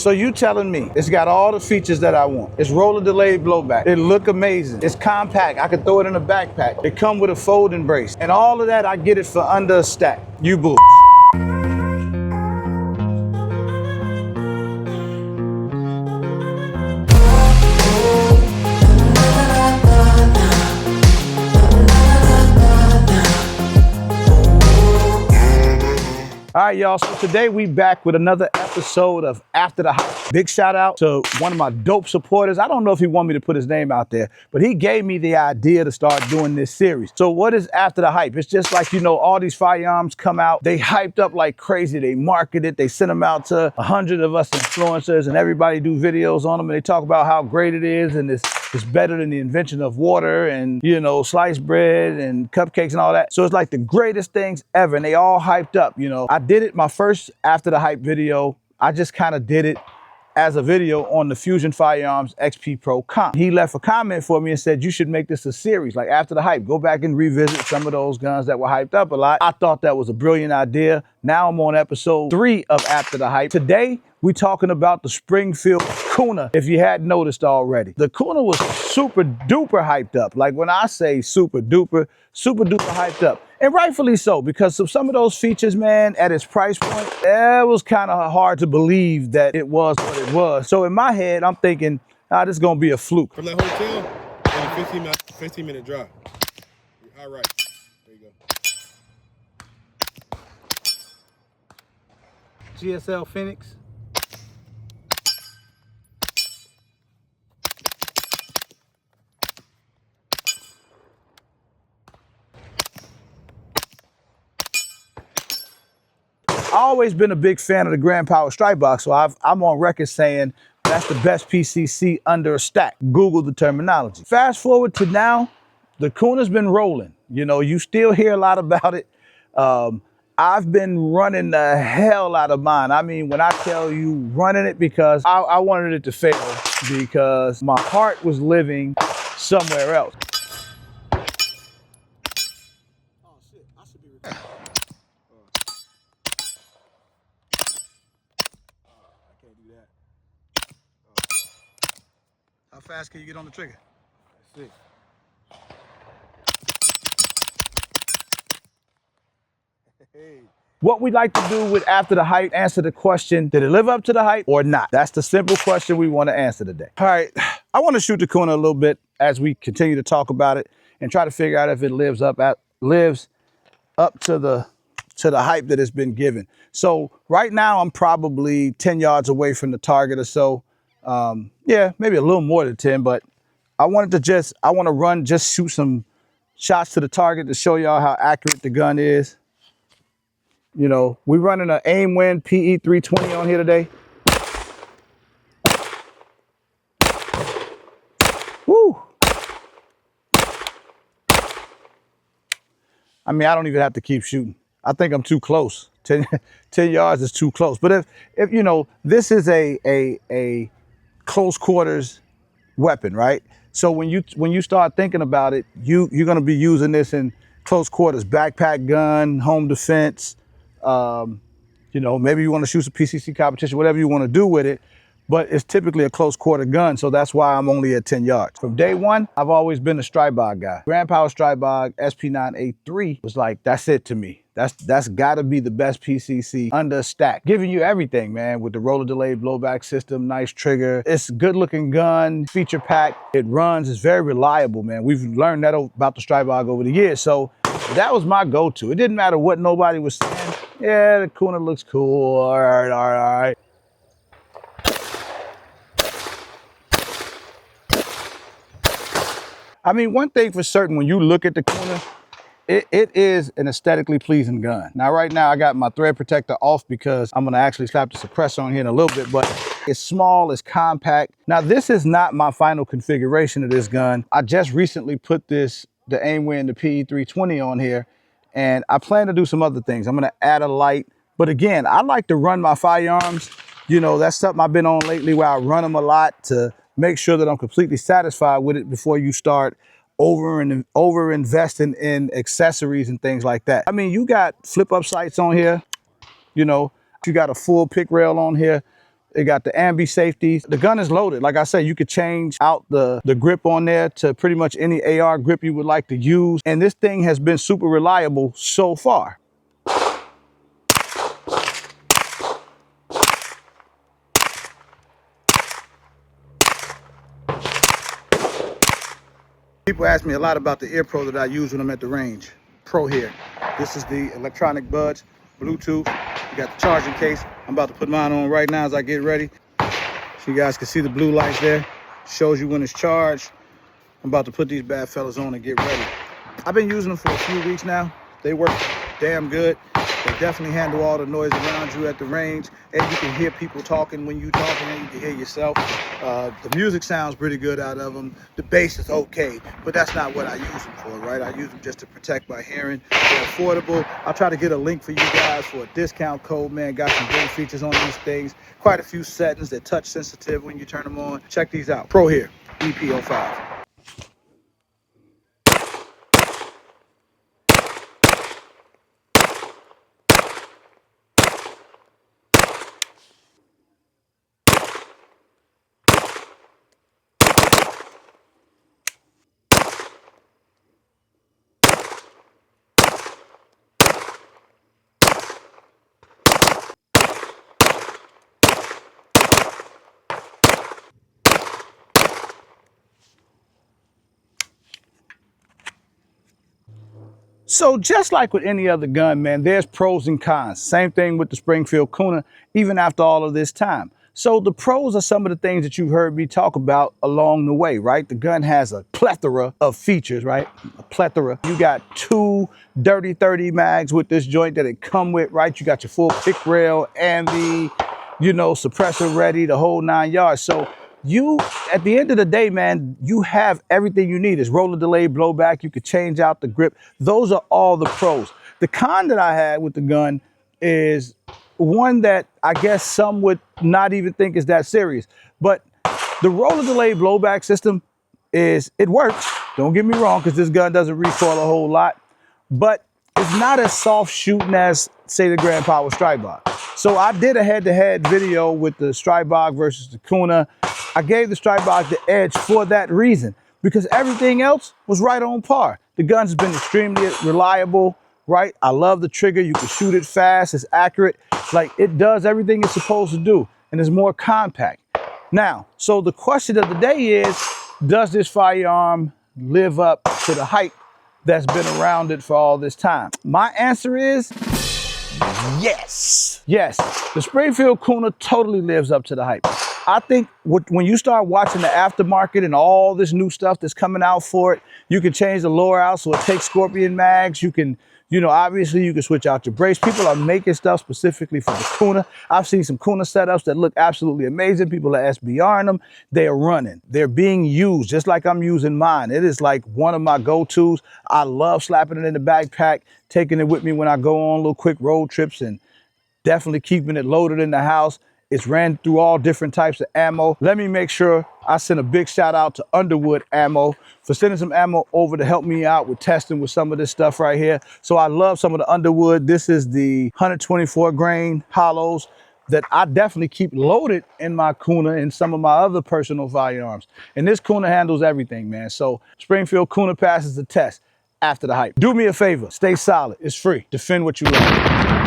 So you telling me it's got all the features that I want. It's roller delayed blowback. It look amazing. It's compact. I can throw it in a backpack. It come with a folding brace. And all of that, I get it for under a stack. You bull. All right, y'all, so today we back with another episode of After the Hype. Big shout out to one of my dope supporters. I don't know if he wanted me to put his name out there, but he gave me the idea to start doing this series. So what is After the Hype? It's just like, you know, all these firearms come out, they hyped up like crazy, they market it, they send them out to 100 of us influencers and everybody do videos on them and they talk about how great it is and it's better than the invention of water and, you know, sliced bread and cupcakes and all that. So it's like the greatest things ever and they all hyped up, you know. I did it, my first After the Hype video, I just kind of did it as a video on the Fusion Firearms XP Pro comp. He left a comment for me and said, you should make this a series, like After the Hype. Go back and revisit some of those guns that were hyped up a lot. I thought that was a brilliant idea. Now I'm on episode 3 of After the Hype. Today, we're talking about the Springfield Kuna, if you hadn't noticed already. The Kuna was super duper hyped up. Like when I say super duper hyped up. And rightfully so, because of some of those features, man, at its price point, it was kind of hard to believe that it was what it was. So in my head, I'm thinking, this is going to be a fluke. From that hotel, only 15-minute drive. All right, there you go. GSL Phoenix. I've always been a big fan of the Grand Power Stribbog, so I'm on record saying that's the best PCC under a stack. Google the terminology. Fast forward to now, the Kuna's been rolling. You know, you still hear a lot about it. I've been running the hell out of mine. I mean, when I tell you running it because I wanted it to fail because my heart was living somewhere else. Oh shit, I should be recording. How fast can you get on the trigger? Let's see. Hey. What we like to do with After the Hype, answer the question, did it live up to the hype or not? That's the simple question we want to answer today. All right, I want to shoot the Kuna a little bit as we continue to talk about it and try to figure out if it lives up to the hype that it's been given. So right now I'm probably 10 yards away from the target or so. Yeah, maybe a little more than 10, but I want to shoot some shots to the target to show y'all how accurate the gun is. You know, we're running an Aimwin PE 320 on here today. Woo! I mean, I don't even have to keep shooting. I think I'm too close. 10 yards is too close. But if you know, this is a close quarters weapon, right? So when you start thinking about it, you're gonna be using this in close quarters, backpack gun, home defense. You know, maybe you want to shoot some PCC competition, whatever you want to do with it, but it's typically a close quarter gun, so that's why I'm only at 10 yards. From day one, I've always been a Stribbog guy. Grand Power Stribbog SP9A3 was like, that's it to me. That's gotta be the best PCC under a stack. Giving you everything, man, with the roller delayed blowback system, nice trigger. It's a good looking gun, feature pack. It runs, it's very reliable, man. We've learned that about the Stribbog over the years, so that was my go-to. It didn't matter what nobody was saying. Yeah, the Kuna looks cool, all right. I mean, one thing for certain, when you look at the Kuna, it is an aesthetically pleasing gun. Now, right now, I got my thread protector off because I'm gonna actually slap the suppressor on here in a little bit, but it's small, it's compact. Now, this is not my final configuration of this gun. I just recently put the Aimwin, the PE 320 on here, and I plan to do some other things. I'm gonna add a light, but again, I like to run my firearms. You know, that's something I've been on lately where I run them a lot to make sure that I'm completely satisfied with it before you start over investing in accessories and things like that. I mean, you got flip up sights on here, you know, you got a full pick rail on here. It got the ambi safeties. The gun is loaded. Like I said, you could change out the grip on there to pretty much any AR grip you would like to use. And this thing has been super reliable so far. People ask me a lot about the ear pro that I use when I'm at the range. Pro here. This is the electronic buds, Bluetooth. You got the charging case. I'm about to put mine on right now as I get ready. So you guys can see the blue lights there. Shows you when it's charged. I'm about to put these bad fellas on and get ready. I've been using them for a few weeks now. They work damn good. They definitely handle all the noise around you at the range, and you can hear people talking when you're talking, and you can hear yourself. The music sounds pretty good out of them. The bass is okay, but that's not what I use them for, right? I use them just to protect my hearing. They're affordable. I'll try to get a link for you guys for a discount code, man. Got some great features on these things. Quite a few settings. They're touch sensitive when you turn them on. Check these out. Pro here, EP05. So just like with any other gun, man, there's pros and cons. Same thing with the Springfield Kuna, even after all of this time. So the pros are some of the things that you've heard me talk about along the way, right? The gun has a plethora of features, right? A plethora. You got 2 dirty 30 mags with this joint that it come with, right? You got your full pick rail and the, suppressor ready, the whole 9 yards. So you, at the end of the day, man, you have everything you need. It's roller delay, blowback. You could change out the grip. Those are all the pros. The con that I had with the gun is one that I guess some would not even think is that serious. But the roller delay blowback system it works. Don't get me wrong, because this gun doesn't recoil a whole lot. But it's not as soft shooting as, say, the Grand Power Stribbog. So I did a head-to-head video with the Stribbog versus the Kuna. I gave the Stribbog the edge for that reason, because everything else was right on par. The gun's been extremely reliable, right? I love the trigger. You can shoot it fast. It's accurate. Like, it does everything it's supposed to do, and it's more compact. Now, so the question of the day is, does this firearm live up to the hype that's been around it for all this time? My answer is yes. Yes, the Springfield Kuna totally lives up to the hype. I think when you start watching the aftermarket and all this new stuff that's coming out for it, you can change the lower out so it takes Scorpion mags. You can, obviously you can switch out your brace. People are making stuff specifically for the Kuna. I've seen some Kuna setups that look absolutely amazing. People are SBRing them. They are running. They're being used just like I'm using mine. It is like one of my go-tos. I love slapping it in the backpack, taking it with me when I go on little quick road trips, and definitely keeping it loaded in the house. It's ran through all different types of ammo. Let me make sure I send a big shout out to Underwood Ammo for sending some ammo over to help me out with testing with some of this stuff right here. So I love some of the Underwood. This is the 124 grain hollows that I definitely keep loaded in my Kuna and some of my other personal firearms. And this Kuna handles everything, man. So Springfield Kuna passes the test after the hype. Do me a favor, stay solid. It's free. Defend what you love.